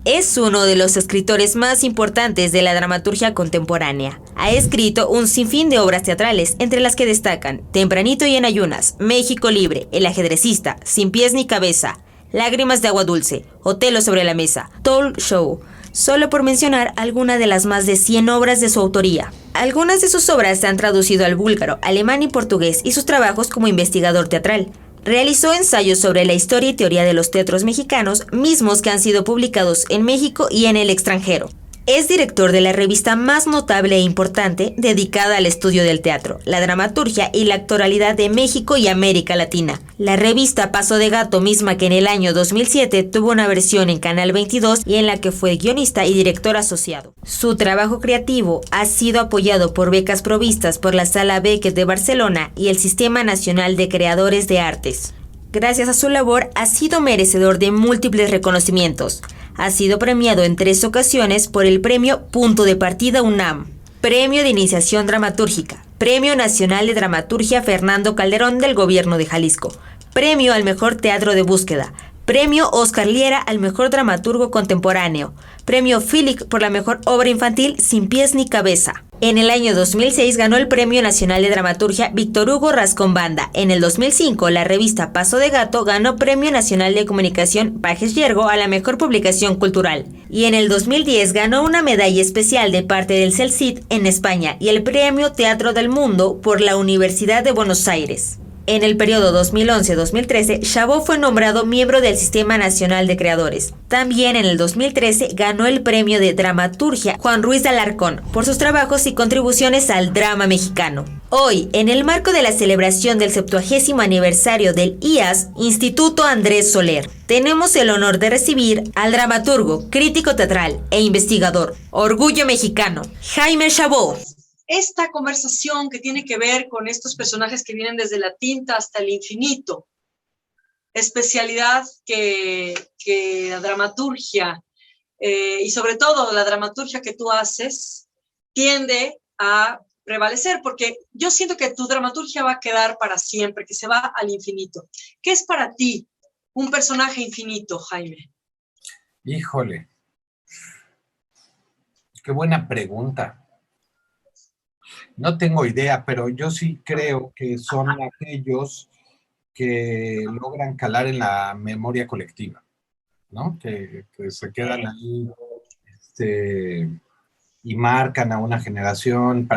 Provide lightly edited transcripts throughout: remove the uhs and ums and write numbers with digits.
Es uno de los escritores más importantes de la dramaturgia contemporánea. Ha escrito un sinfín de obras teatrales, entre las que destacan Tempranito y en ayunas, México libre, El ajedrecista, Sin pies ni cabeza, Lágrimas de agua dulce, Otelo sobre la mesa, Talk Show, solo por mencionar alguna de las más de 100 obras de su autoría. Algunas de sus obras se han traducido al búlgaro, alemán y portugués, y sus trabajos como investigador teatral. Realizó ensayos sobre la historia y teoría de los teatros mexicanos, mismos que han sido publicados en México y en el extranjero. Es director de la revista más notable e importante dedicada al estudio del teatro, la dramaturgia y la actoralidad de México y América Latina. La revista Paso de Gato, misma que en el año 2007 tuvo una versión en Canal 22 y en la que fue guionista y director asociado. Su trabajo creativo ha sido apoyado por becas provistas por la Sala Beckett de Barcelona y el Sistema Nacional de Creadores de Artes. Gracias a su labor ha sido merecedor de múltiples reconocimientos. Ha sido premiado en 3 ocasiones por el Premio Punto de Partida UNAM, Premio de Iniciación Dramatúrgica, Premio Nacional de Dramaturgia Fernando Calderón del Gobierno de Jalisco, Premio al Mejor Teatro de Búsqueda, Premio Oscar Liera al Mejor Dramaturgo Contemporáneo, Premio Philic por la Mejor Obra Infantil Sin pies ni cabeza. En el año 2006 ganó el Premio Nacional de Dramaturgia Víctor Hugo Rascón Banda. En el 2005, la revista Paso de Gato ganó Premio Nacional de Comunicación Pajes Yergo a la Mejor Publicación Cultural. Y en el 2010 ganó una medalla especial de parte del CELCID en España y el Premio Teatro del Mundo por la Universidad de Buenos Aires. En el periodo 2011-2013, Chabot fue nombrado miembro del Sistema Nacional de Creadores. También en el 2013 ganó el premio de dramaturgia Juan Ruiz de Alarcón por sus trabajos y contribuciones al drama mexicano. Hoy, en el marco de la celebración del 70º aniversario del IAS, Instituto Andrés Soler, tenemos el honor de recibir al dramaturgo, crítico teatral e investigador, orgullo mexicano, Jaime Chabot. Esta conversación que tiene que ver con estos personajes que vienen desde la tinta hasta el infinito, especialidad que la dramaturgia y sobre todo la dramaturgia que tú haces tiende a prevalecer, porque yo siento que tu dramaturgia va a quedar para siempre, que se va al infinito. ¿Qué es para ti un personaje infinito, Jaime? Híjole, qué buena pregunta. No tengo idea, pero yo sí creo que son aquellos que logran calar en la memoria colectiva, ¿no? Que se quedan ahí y marcan a una generación.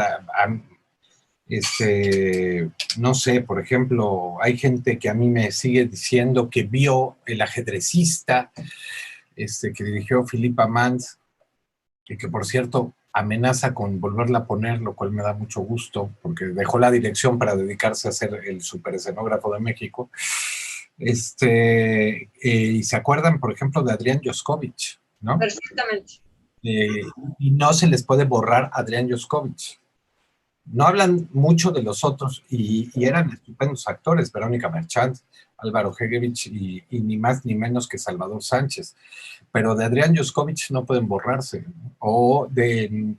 No sé, por ejemplo, hay gente que a mí me sigue diciendo que vio El ajedrecista, que dirigió Philippe Amand, y que, por cierto, amenaza con volverla a poner, lo cual me da mucho gusto, porque dejó la dirección para dedicarse a ser el superescenógrafo de México. Y se acuerdan, por ejemplo, de Adrián Joscovich, ¿no? Perfectamente. Y no se les puede borrar Adrián Joscovich. No hablan mucho de los otros, y eran estupendos actores, Verónica Merchant, Álvaro Hegerich y ni más ni menos que Salvador Sánchez. Pero de Adrián Joscovich no pueden borrarse, ¿no? O de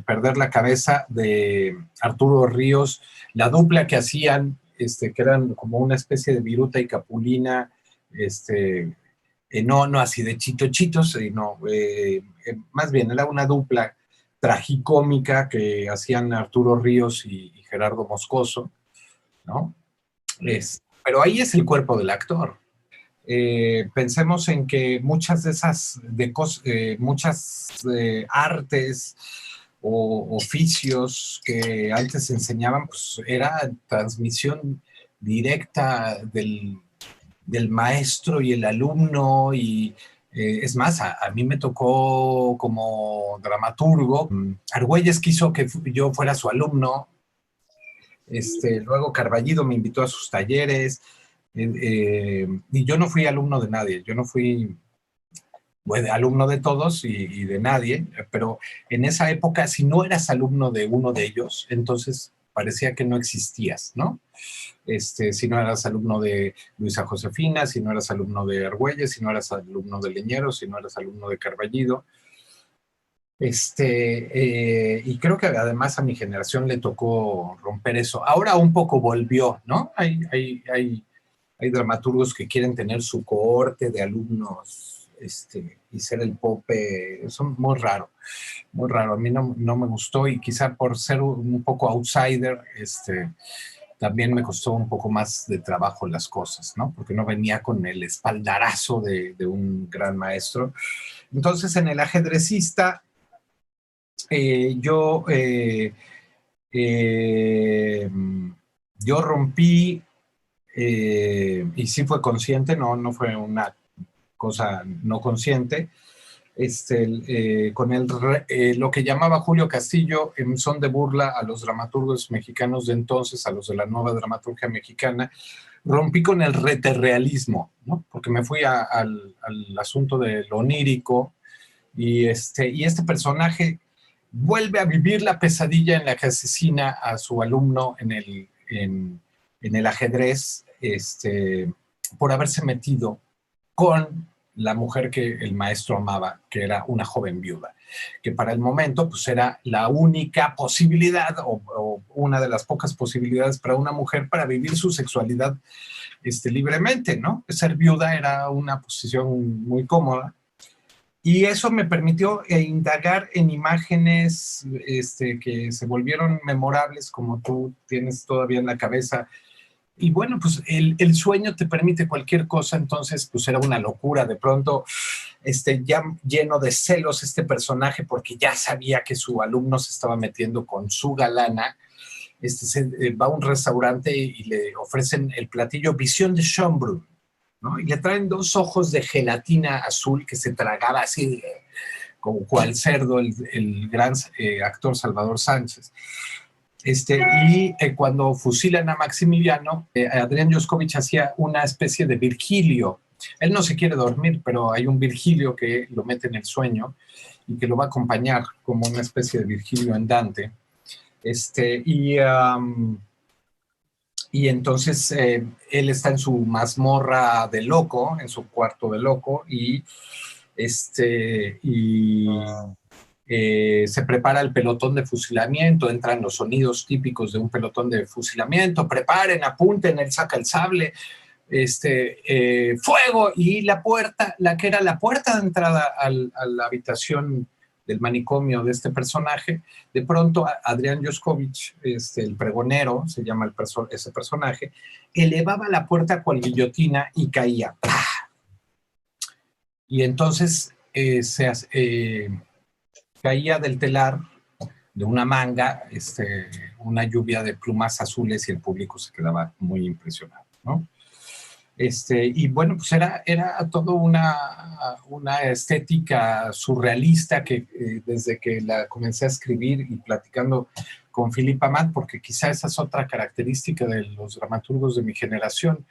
Perder la cabeza de Arturo Ríos, la dupla que hacían, que eran como una especie de Viruta y Capulina, no así de chitochitos, más bien era una dupla tragicómica que hacían Arturo Ríos y Gerardo Moscoso, ¿no? Pero ahí es el cuerpo del actor. Pensemos en que muchas de esas artes o oficios que antes se enseñaban, pues era transmisión directa del maestro y el alumno, y es más, a mí me tocó como dramaturgo. Argüelles quiso que yo fuera su alumno. Luego Carballido me invitó a sus talleres. Y yo no fui alumno de nadie, yo no fui alumno de todos y de nadie, pero en esa época, si no eras alumno de uno de ellos, entonces parecía que no existías, ¿no? Si no eras alumno de Luisa Josefina, si no eras alumno de Argüelles, si no eras alumno de Leñero, si no eras alumno de Carballido. Y creo que además a mi generación le tocó romper eso. Ahora un poco volvió, ¿no? Hay dramaturgos que quieren tener su cohorte de alumnos y ser el Pope, eso es muy raro, muy raro. A mí no me gustó, y quizá por ser un poco outsider, también me costó un poco más de trabajo las cosas, ¿no? Porque no venía con el espaldarazo de un gran maestro. Entonces, en el ajedrecista, yo rompí, y sí fue consciente, no fue una cosa no consciente, con lo que llamaba Julio Castillo en son de burla a los dramaturgos mexicanos de entonces, a los de la nueva dramaturgia mexicana. Rompí con el reterrealismo, ¿no? Porque me fui al asunto de lo onírico, y este personaje vuelve a vivir la pesadilla en la que asesina a su alumno en el ajedrez, por haberse metido con la mujer que el maestro amaba, que era una joven viuda, que para el momento pues era la única posibilidad o una de las pocas posibilidades para una mujer para vivir su sexualidad libremente, ¿no? Ser viuda era una posición muy cómoda, y eso me permitió indagar en imágenes que se volvieron memorables, como tú tienes todavía en la cabeza. Y bueno, pues el sueño te permite cualquier cosa, entonces pues era una locura. De pronto, ya lleno de celos este personaje, porque ya sabía que su alumno se estaba metiendo con su galana, va a un restaurante y le ofrecen el platillo Visión de Schönbrunn, ¿no? Y le traen 2 ojos de gelatina azul que se tragaba así, como cual cerdo, el gran actor Salvador Sánchez. Y cuando fusilan a Maximiliano, Adrián Joscovich hacía una especie de Virgilio. Él no se quiere dormir, pero hay un Virgilio que lo mete en el sueño y que lo va a acompañar como una especie de Virgilio en Dante. Y entonces él está en su mazmorra de loco, en su cuarto de loco, y se prepara el pelotón de fusilamiento, entran los sonidos típicos de un pelotón de fusilamiento, preparen, apunten, él saca el sable, fuego, y la puerta, la que era la puerta de entrada a la habitación del manicomio de este personaje, de pronto Adrián Joscovich, el pregonero, se llama ese personaje, elevaba la puerta cual guillotina y caía. ¡Pah! Y entonces caía del telar de una manga una lluvia de plumas azules, y el público se quedaba muy impresionado, ¿no? Y bueno, pues era todo una estética surrealista que desde que la comencé a escribir y platicando con Philippe Amat, porque quizá esa es otra característica de los dramaturgos de mi generación,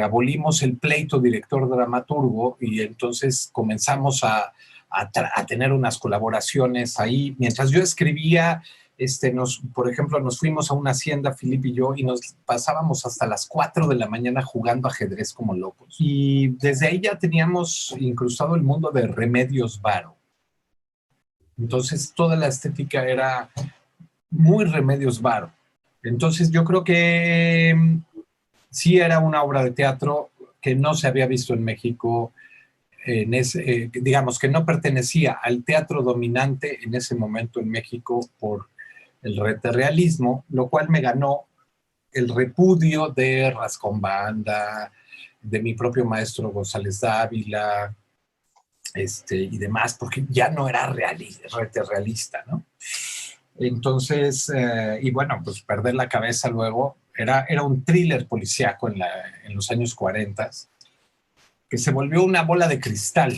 abolimos el pleito director-dramaturgo, y entonces comenzamos a tener unas colaboraciones ahí. Mientras yo escribía, por ejemplo, nos fuimos a una hacienda, Philippe y yo, y nos pasábamos hasta las 4 de la mañana jugando ajedrez como locos. Y desde ahí ya teníamos incrustado el mundo de Remedios Varo. Entonces toda la estética era muy Remedios Varo. Entonces yo creo que sí era una obra de teatro que no se había visto en México, digamos que no pertenecía al teatro dominante en ese momento en México por el reterrealismo, lo cual me ganó el repudio de Rascombanda, de mi propio maestro González Dávila, y demás, porque ya no era reterrealista, ¿no? Entonces, y bueno, pues perder la cabeza luego, era un thriller policíaco en los años 40, que se volvió una bola de cristal.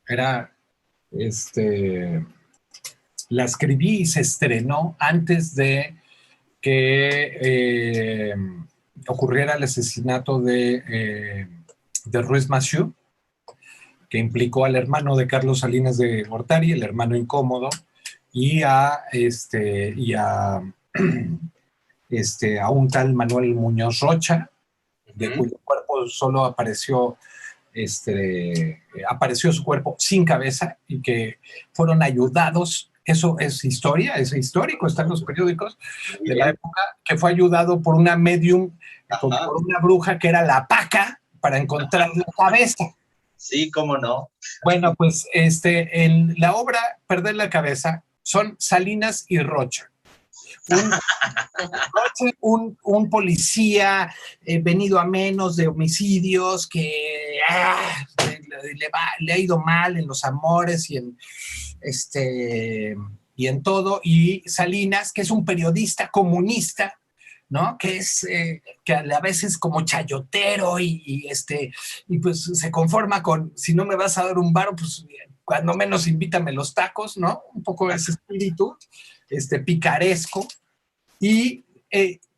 Era, la escribí y se estrenó antes de que ocurriera el asesinato de Ruiz Massieu, que implicó al hermano de Carlos Salinas de Gortari, el hermano incómodo, y a un tal Manuel Muñoz Rocha, de cuyo cuerpo solo apareció su cuerpo sin cabeza, y que fueron ayudados. Eso es historia, es histórico, está en los periódicos de la época, que fue ayudado por una medium, por una bruja que era la Paca, para encontrar la cabeza. Sí, cómo no. Bueno, pues en la obra Perder la cabeza son Salinas y Rocha. Un policía venido a menos de homicidios que le ha ido mal en los amores y en todo, y Salinas, que es un periodista comunista, ¿no? Que a veces como chayotero y pues se conforma con, si no me vas a dar un varo, pues cuando menos invítame los tacos, ¿no? Un poco ese espíritu, picaresco. Y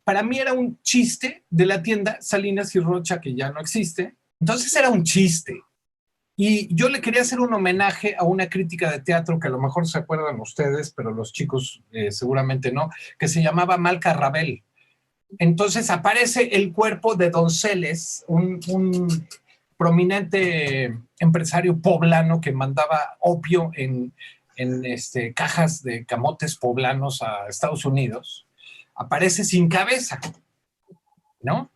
para mí era un chiste de la tienda Salinas y Rocha, que ya no existe. Entonces era un chiste. Y yo le quería hacer un homenaje a una crítica de teatro que a lo mejor se acuerdan ustedes, pero los chicos seguramente no, que se llamaba Malca Rabel. Entonces aparece el cuerpo de Donceles, un prominente empresario poblano que mandaba opio en cajas de camotes poblanos a Estados Unidos. Aparece sin cabeza, ¿no?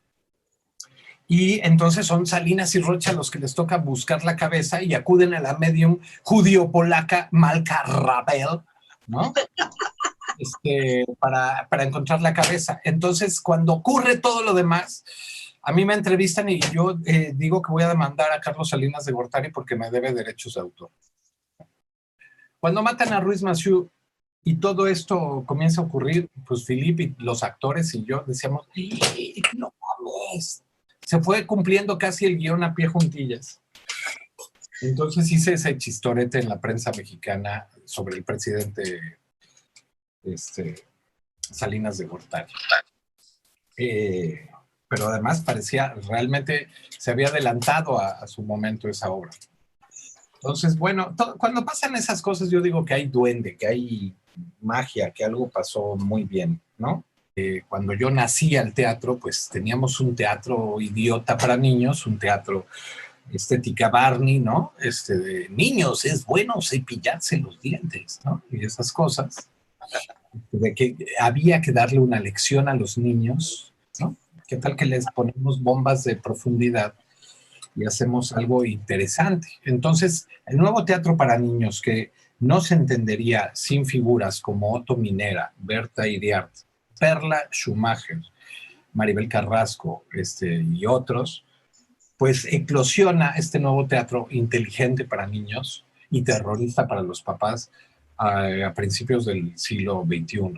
Y entonces son Salinas y Rocha los que les toca buscar la cabeza y acuden a la medium judío-polaca Malca Rabel, ¿no? Para encontrar la cabeza. Entonces, cuando ocurre todo lo demás, a mí me entrevistan y yo digo que voy a demandar a Carlos Salinas de Gortari porque me debe derechos de autor. Cuando matan a Ruiz Massieu y todo esto comienza a ocurrir, pues Philippe y los actores y yo decíamos, no mames. Se fue cumpliendo casi el guión a pie juntillas. Entonces hice ese chistorete en la prensa mexicana sobre el presidente Salinas de Gortari. Pero además parecía, realmente se había adelantado a su momento esa obra. Entonces, bueno, cuando pasan esas cosas yo digo que hay duende, que hay magia, que algo pasó muy bien, ¿no? Cuando yo nací al teatro, pues teníamos un teatro idiota para niños, un teatro estética Barney, ¿no? De niños, es bueno cepillarse los dientes, ¿no? Y esas cosas. De que había que darle una lección a los niños, ¿no? ¿Qué tal que les ponemos bombas de profundidad y hacemos algo interesante? Entonces, el nuevo teatro para niños que no se entendería sin figuras como Otto Minera, Berta Iriart, Perla Schumacher, Maribel Carrasco y otros, pues eclosiona este nuevo teatro inteligente para niños y terrorista para los papás a principios del siglo XXI.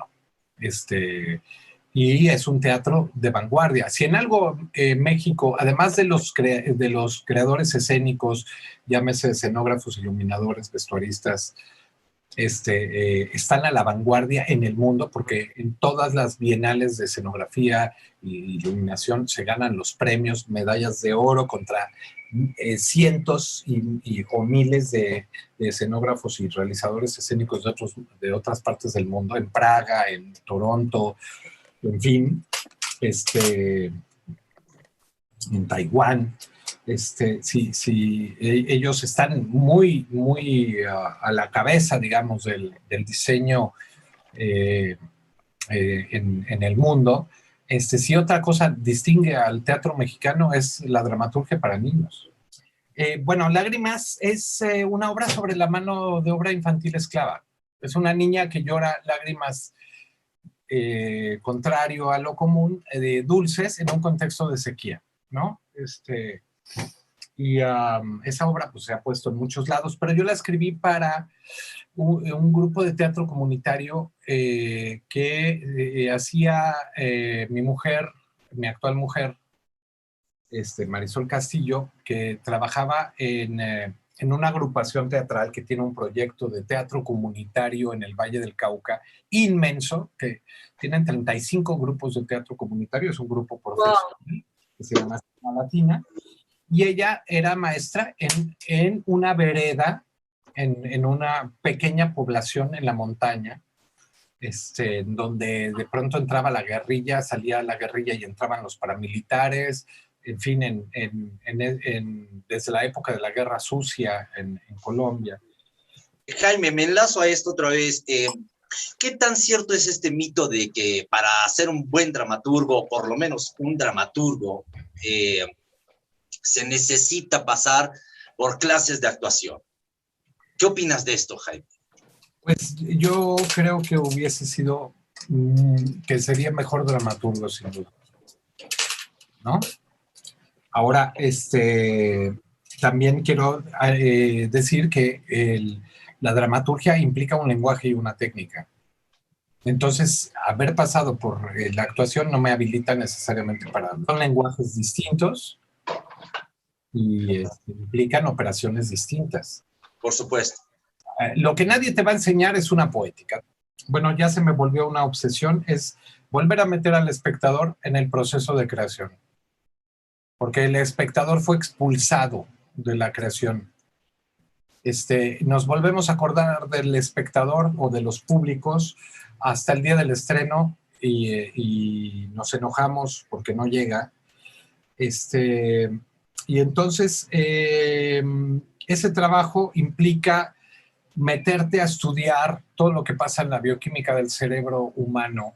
Y es un teatro de vanguardia. Si en algo México, además de los creadores escénicos, llámese escenógrafos, iluminadores, vestuaristas, están a la vanguardia en el mundo, porque en todas las bienales de escenografía y iluminación se ganan los premios, medallas de oro contra cientos o miles de escenógrafos y realizadores escénicos de otras partes del mundo, en Praga, en Toronto, en fin, en Taiwán. Ellos están muy, muy a la cabeza, digamos, del diseño en el mundo. Si otra cosa distingue al teatro mexicano es la dramaturgia para niños. Bueno, Lágrimas es una obra sobre la mano de obra infantil esclava. Es una niña que llora lágrimas contrario a lo común, de dulces en un contexto de sequía, ¿no? Esa obra pues se ha puesto en muchos lados, pero yo la escribí para un grupo de teatro comunitario que hacía mi mujer, mi actual mujer, Marisol Castillo, que trabajaba en una agrupación teatral que tiene un proyecto de teatro comunitario en el Valle del Cauca inmenso, que tienen 35 grupos de teatro comunitario, es un grupo profesional que se llama Latina. Y ella era maestra en una vereda, en una pequeña población en la montaña, donde de pronto entraba la guerrilla, salía la guerrilla y entraban los paramilitares, en fin, desde la época de la Guerra Sucia en Colombia. Jaime, me enlazo a esto otra vez. ¿Qué tan cierto es este mito de que para ser un buen dramaturgo, por lo menos un dramaturgo, se necesita pasar por clases de actuación. ¿Qué opinas de esto, Jaime? Pues yo creo que hubiese sido, que sería mejor dramaturgo, sin duda, ¿no? Ahora, también quiero decir que la dramaturgia implica un lenguaje y una técnica. Entonces, haber pasado por la actuación no me habilita necesariamente para... Son lenguajes distintos y implican operaciones distintas. Por supuesto. Lo que nadie te va a enseñar es una poética. Bueno, ya se me volvió una obsesión, es volver a meter al espectador en el proceso de creación. Porque el espectador fue expulsado de la creación. Nos volvemos a acordar del espectador o de los públicos hasta el día del estreno y nos enojamos porque no llega. Y entonces ese trabajo implica meterte a estudiar todo lo que pasa en la bioquímica del cerebro humano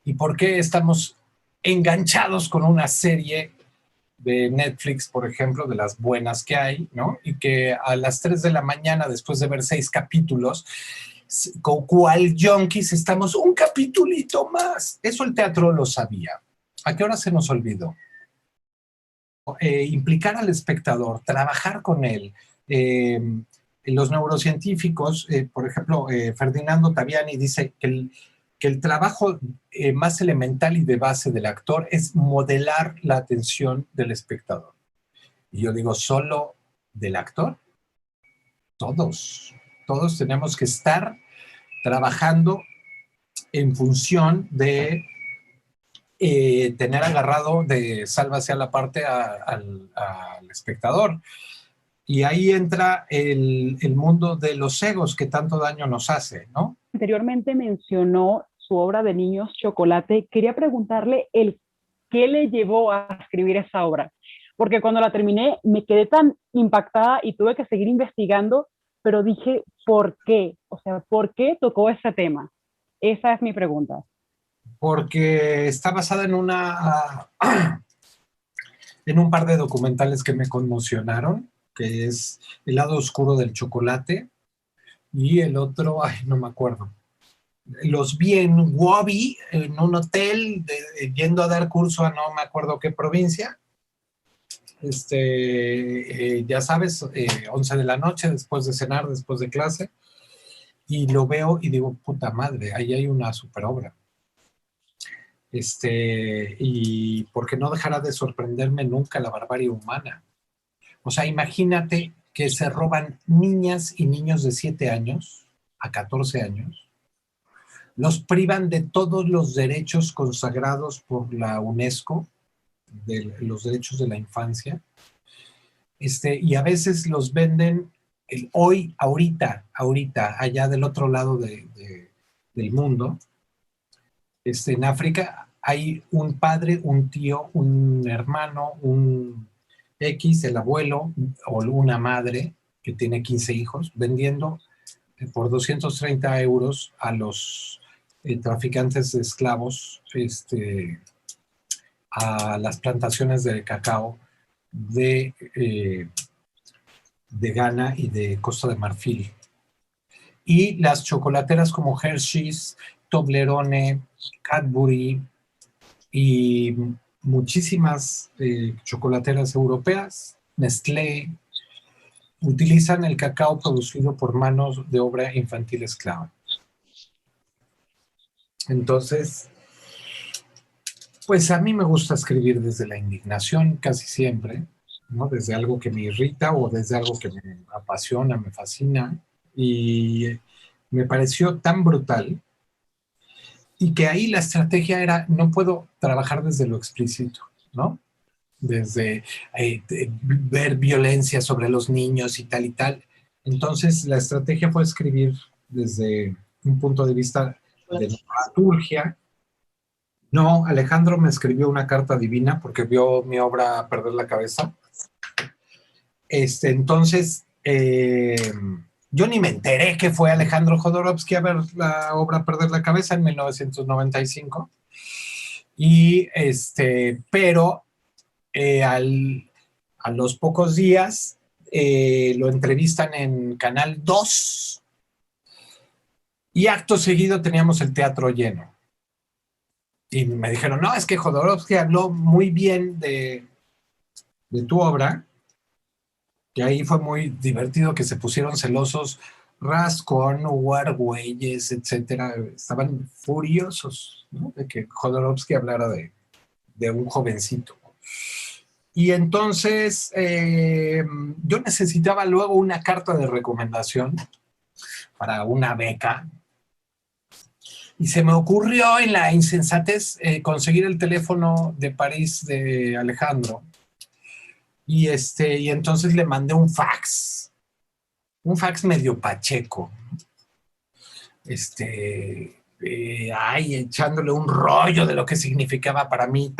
y por qué estamos enganchados con una serie de Netflix, por ejemplo, de las buenas que hay, ¿no? Y que a las 3 de la mañana, después de ver 6 capítulos, con cual junkies estamos un capitulito más. Eso el teatro lo sabía. ¿A qué hora se nos olvidó? Implicar al espectador, trabajar con él. Los neurocientíficos, por ejemplo, Ferdinando Taviani dice que el trabajo más elemental y de base del actor es modelar la atención del espectador. Y yo digo, ¿solo del actor? Todos tenemos que estar trabajando en función de tener agarrado de sálvase a la parte al espectador. Y ahí entra el mundo de los egos que tanto daño nos hace, ¿no? Anteriormente mencionó su obra de niños Chocolate. Quería preguntarle qué le llevó a escribir esa obra, porque cuando la terminé me quedé tan impactada y tuve que seguir investigando, pero dije, ¿por qué? O sea, ¿por qué tocó ese tema? Esa es mi pregunta. Porque está basada en en un par de documentales que me conmocionaron, que es El lado oscuro del chocolate y el otro, no me acuerdo. Los vi en Wobby, en un hotel, yendo a dar curso a no me acuerdo qué provincia. Ya sabes, 11 de la noche, después de cenar, después de clase, y lo veo y digo, puta madre, ahí hay una super obra. Y porque no dejará de sorprenderme nunca la barbarie humana. O sea, imagínate que se roban niñas y niños de 7 años a 14 años, los privan de todos los derechos consagrados por la UNESCO, de los derechos de la infancia, y a veces los venden ahorita, allá del otro lado del mundo. En África hay un padre, un tío, un hermano, un X, el abuelo o una madre que tiene 15 hijos, vendiendo por 230 euros a los traficantes de esclavos a las plantaciones de cacao de Ghana y de Costa de Marfil. Y las chocolateras como Hershey's, Toblerone, Cadbury y muchísimas chocolateras europeas, Nestlé, utilizan el cacao producido por manos de obra infantil esclava. Entonces, pues a mí me gusta escribir desde la indignación casi siempre, ¿no? Desde algo que me irrita o desde algo que me apasiona, me fascina. Y me pareció tan brutal y que ahí la estrategia era, no puedo trabajar desde lo explícito, ¿no? Desde ver violencia sobre los niños y tal y tal. Entonces la estrategia fue escribir desde un punto de vista de dramaturgia. No, Alejandro me escribió una carta divina porque vio mi obra Perder la Cabeza. Entonces, yo ni me enteré que fue Alejandro Jodorowsky a ver la obra Perder la Cabeza en 1995. Pero a los pocos días lo entrevistan en Canal 2 y acto seguido teníamos el teatro lleno. Y me dijeron, no, es que Jodorowsky habló muy bien de tu obra, que ahí fue muy divertido que se pusieron celosos Rascón, Argüelles, etcétera, estaban furiosos, ¿no?, de que Jodorowsky hablara de un jovencito. Y entonces yo necesitaba luego una carta de recomendación para una beca. Y se me ocurrió en la insensatez conseguir el teléfono de París de Alejandro. Y entonces le mandé un fax medio pacheco. Echándole un rollo de lo que significaba para mí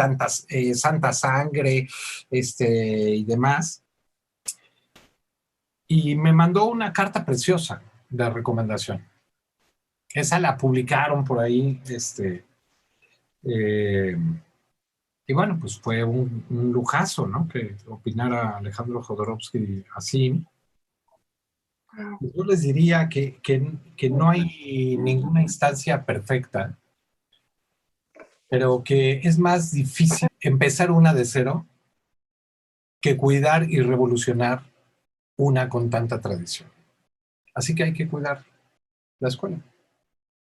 santa sangre, y demás. Y me mandó una carta preciosa de recomendación. Esa la publicaron por ahí, y bueno, pues fue un lujazo, ¿no?, que opinara Alejandro Jodorowsky así. Yo les diría que no hay ninguna instancia perfecta, pero que es más difícil empezar una de cero que cuidar y revolucionar una con tanta tradición. Así que hay que cuidar la escuela.